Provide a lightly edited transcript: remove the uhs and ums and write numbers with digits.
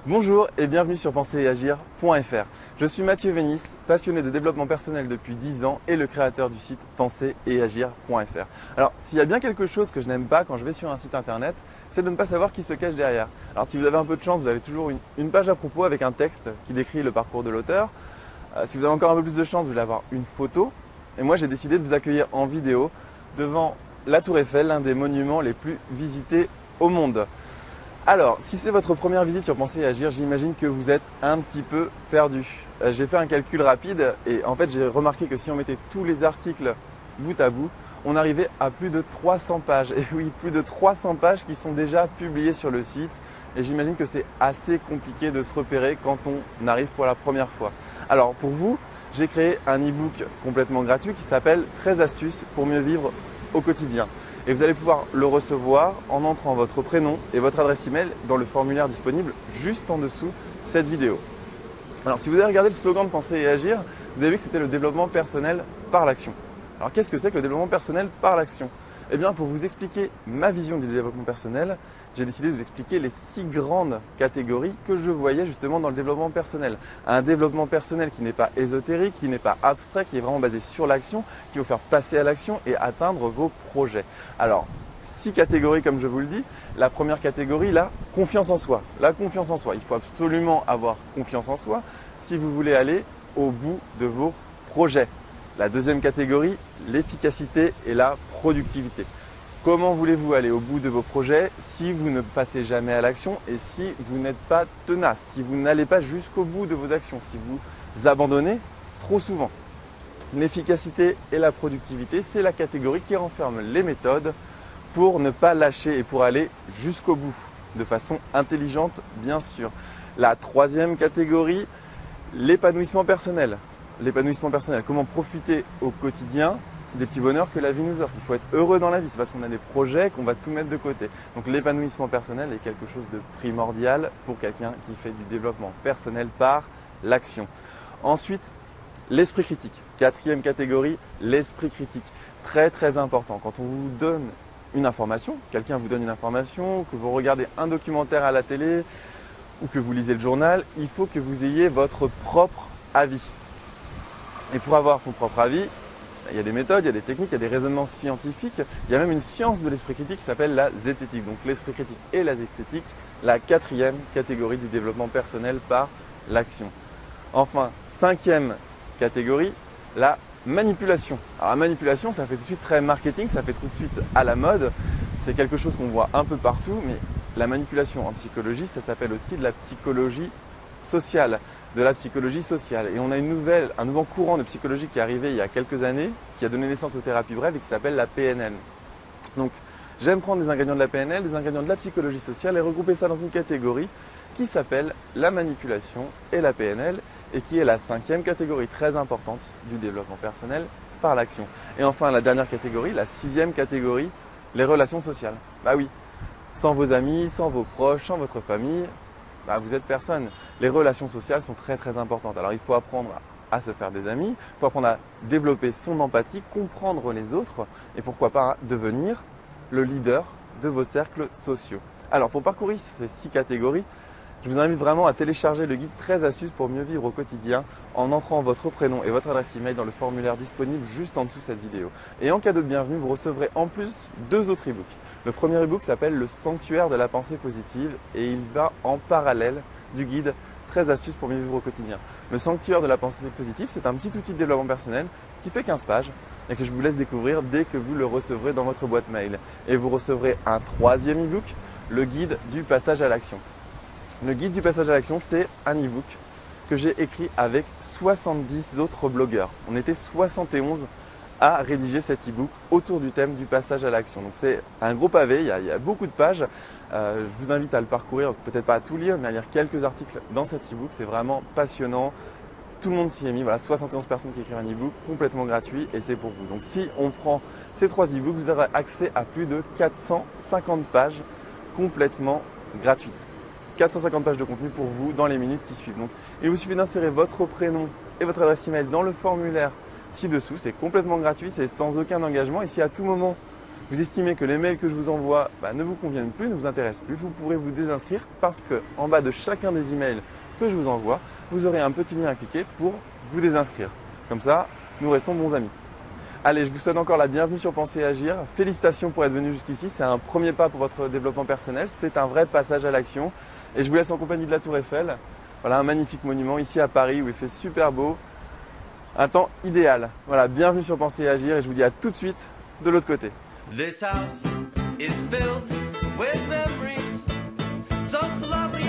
Bonjour et bienvenue sur pensereetagir.fr. Je suis Mathieu Vénis, passionné de développement personnel depuis 10 ans et le créateur du site pensereetagir.fr. Alors, s'il y a bien quelque chose que je n'aime pas quand je vais sur un site internet, c'est de ne pas savoir qui se cache derrière. Alors, si vous avez un peu de chance, vous avez toujours une page à propos avec un texte qui décrit le parcours de l'auteur. Si vous avez encore un peu plus de chance, vous allez avoir une photo. Et moi, j'ai décidé de vous accueillir en vidéo devant la Tour Eiffel, l'un des monuments les plus visités au monde. Alors, si c'est votre première visite sur Penser et Agir, j'imagine que vous êtes un petit peu perdu. J'ai fait un calcul rapide et en fait j'ai remarqué que si on mettait tous les articles bout à bout, on arrivait à plus de 300 pages. Et oui, plus de 300 pages qui sont déjà publiées sur le site. Et j'imagine que c'est assez compliqué de se repérer quand on arrive pour la première fois. Alors pour vous, j'ai créé un e-book complètement gratuit qui s'appelle 13 astuces pour mieux vivre au quotidien. Et vous allez pouvoir le recevoir en entrant votre prénom et votre adresse email dans le formulaire disponible juste en dessous cette vidéo. Alors si vous avez regardé le slogan de Penser et Agir, vous avez vu que c'était le développement personnel par l'action. Alors qu'est-ce que c'est que le développement personnel par l'action? Eh bien pour vous expliquer ma vision du développement personnel, j'ai décidé de vous expliquer les 6 grandes catégories que je voyais justement dans le développement personnel. Un développement personnel qui n'est pas ésotérique, qui n'est pas abstrait, qui est vraiment basé sur l'action, qui va vous faire passer à l'action et atteindre vos projets. Alors, 6 catégories comme je vous le dis. La première catégorie, la confiance en soi. La confiance en soi. Il faut absolument avoir confiance en soi si vous voulez aller au bout de vos projets. La deuxième catégorie, l'efficacité et la productivité. Comment voulez-vous aller au bout de vos projets si vous ne passez jamais à l'action et si vous n'êtes pas tenace, si vous n'allez pas jusqu'au bout de vos actions, si vous abandonnez trop souvent? L'efficacité et la productivité, c'est la catégorie qui renferme les méthodes pour ne pas lâcher et pour aller jusqu'au bout, de façon intelligente bien sûr. La troisième catégorie, l'épanouissement personnel. L'épanouissement personnel, comment profiter au quotidien des petits bonheurs que la vie nous offre. Il faut être heureux dans la vie, c'est parce qu'on a des projets qu'on va tout mettre de côté. Donc l'épanouissement personnel est quelque chose de primordial pour quelqu'un qui fait du développement personnel par l'action. Ensuite, l'esprit critique. Quatrième catégorie, l'esprit critique. Très très important. Quand on vous donne une information, quelqu'un vous donne une information, que vous regardez un documentaire à la télé ou que vous lisez le journal, il faut que vous ayez votre propre avis. Et pour avoir son propre avis, il y a des méthodes, il y a des techniques, il y a des raisonnements scientifiques. Il y a même une science de l'esprit critique qui s'appelle la zététique. Donc l'esprit critique et la zététique, la quatrième catégorie du développement personnel par l'action. Enfin, cinquième catégorie, la manipulation. Alors la manipulation, ça fait tout de suite très marketing, ça fait tout de suite à la mode. C'est quelque chose qu'on voit un peu partout, mais la manipulation en psychologie, ça s'appelle aussi de la psychologie sociale. De la psychologie sociale. Et on a un nouveau courant de psychologie qui est arrivé il y a quelques années, qui a donné naissance aux thérapies brèves et qui s'appelle la PNL. Donc j'aime prendre des ingrédients de la PNL, des ingrédients de la psychologie sociale et regrouper ça dans une catégorie qui s'appelle la manipulation et la PNL et qui est la cinquième catégorie très importante du développement personnel par l'action. Et enfin la dernière catégorie, la sixième catégorie, les relations sociales. Bah oui, sans vos amis, sans vos proches, sans votre famille, vous êtes personne. Les relations sociales sont très très importantes. Alors il faut apprendre à se faire des amis, il faut apprendre à développer son empathie, comprendre les autres et pourquoi pas devenir le leader de vos cercles sociaux. Alors pour parcourir ces 6 catégories, je vous invite vraiment à télécharger le guide 13 astuces pour mieux vivre au quotidien en entrant votre prénom et votre adresse email dans le formulaire disponible juste en dessous de cette vidéo. Et en cadeau de bienvenue, vous recevrez en plus 2 autres e-books. Le premier e-book s'appelle Le sanctuaire de la pensée positive et il va en parallèle du guide 13 astuces pour mieux vivre au quotidien. Le sanctuaire de la pensée positive, c'est un petit outil de développement personnel qui fait 15 pages et que je vous laisse découvrir dès que vous le recevrez dans votre boîte mail. Et vous recevrez un troisième e-book, le guide du passage à l'action. Le guide du passage à l'action, c'est un e-book que j'ai écrit avec 70 autres blogueurs. On était 71 à rédiger cet e-book autour du thème du passage à l'action. Donc c'est un gros pavé, il y a beaucoup de pages. Je vous invite à le parcourir, peut-être pas à tout lire, mais à lire quelques articles dans cet e-book. C'est vraiment passionnant. Tout le monde s'y est mis. Voilà, 71 personnes qui écrivent un e-book complètement gratuit et c'est pour vous. Donc si on prend ces 3 e-books, vous aurez accès à plus de 450 pages complètement gratuites. 450 pages de contenu pour vous dans les minutes qui suivent. Donc, il vous suffit d'insérer votre prénom et votre adresse email dans le formulaire ci-dessous. C'est complètement gratuit, c'est sans aucun engagement. Et si à tout moment Vous estimez que les mails que je vous envoie ne vous conviennent plus, ne vous intéressent plus, vous pourrez vous désinscrire parce qu'en bas de chacun des emails que je vous envoie, vous aurez un petit lien à cliquer pour vous désinscrire. Comme ça, nous restons bons amis. Allez, je vous souhaite encore la bienvenue sur Penser et Agir. Félicitations pour être venu jusqu'ici. C'est un premier pas pour votre développement personnel. C'est un vrai passage à l'action. Et je vous laisse en compagnie de la Tour Eiffel. Voilà, un magnifique monument ici à Paris où il fait super beau. Un temps idéal. Voilà, bienvenue sur Penser et Agir et je vous dis à tout de suite de l'autre côté. This house is filled with memories, so lovely.